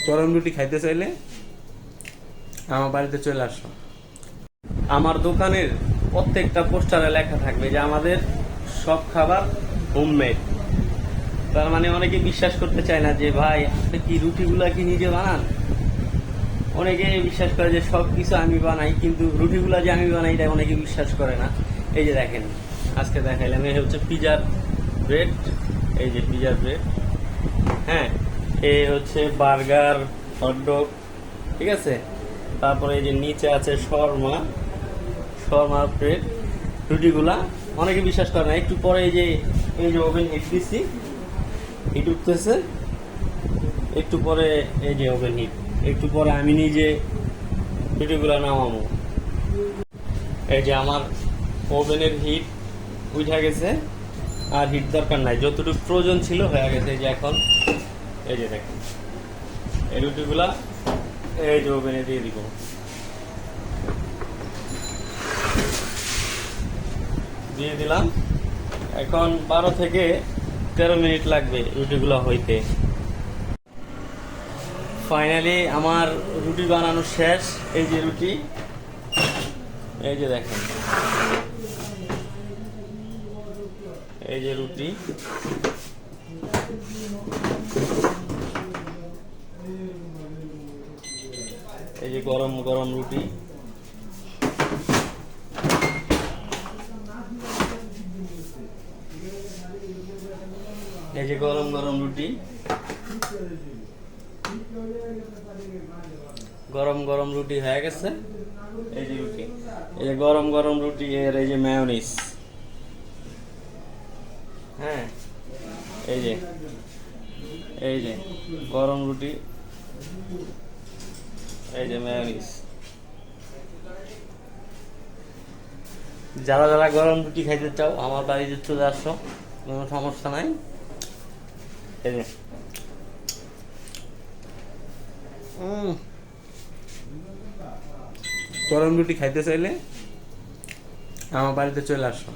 গরম রুটি খাইতে চাইলে আমার বাড়িতে চলে আসো। আমার দোকানের প্রত্যেকটা পোস্টারে লেখা থাকবে যে আমাদের সব খাবার হোমমেড। তার মানে অনেকে বিশ্বাস করতে চায় না যে ভাই আপনি কি রুটিগুলা কি নিজে বানান। অনেকে বিশ্বাস করে যে সব কিছু আমি বানাই, কিন্তু রুটিগুলা যে আমি বানাই এটা অনেকে বিশ্বাস করে না। এই যে দেখেন, আজকে দেখাইলাম, এই হচ্ছে পিজার ব্রেড, এই যে পিজার ব্রেড, হ্যাঁ, এই হচ্ছে বার্গার, হটডগ, ঠিক আছে। তারপরে এই যে নিচে আছে শর্মা, শর্মা ব্রেড। রুটিগুলা অনেকে বিশ্বাস করে না। একটু পরে এই যে ওভেন হিট দিচ্ছি, হিট উঠতেছে, একটু পরে এই যে ওভেন হিট, একটু পরে আমি নিজে রুটিগুলা নামাবো। এই যে আমার ওভেনের হিট উঠে গেছে, আর হিট দরকার নাই, যতটুকু প্রয়োজন ছিল হয়ে গেছে। এই যে এখন এই যে দেখেন এই রুটিগুলা এই যে ওভেনে দিয়ে দিব। দিয়ে দিলাম। এখন 12 থেকে 13 মিনিট লাগবে রুটিগুলো হইতে। ফাইনালি আমার রুটি বানানো শেষ। এই যে রুটি, এই যে দেখেন, এই যে রুটি, এই যে গরম গরম রুটি। এই যে গরম গরম রুটি, গরম গরম রুটি হয়ে গেছে। এই যে রুটি, এই যে গরম গরম রুটি, এর এই যে মেয়োনিজ, হ্যাঁ, এই যে গরম রুটি, এই যে মেয়োনিজ। যারা যারা গরম রুটি খাইতে চাও আমার বাড়িতে চলে আসো, কোনো সমস্যা নাই। এই যে গরম রুটি খাইতে চাইলে আমার বাড়িতে চলে আসো।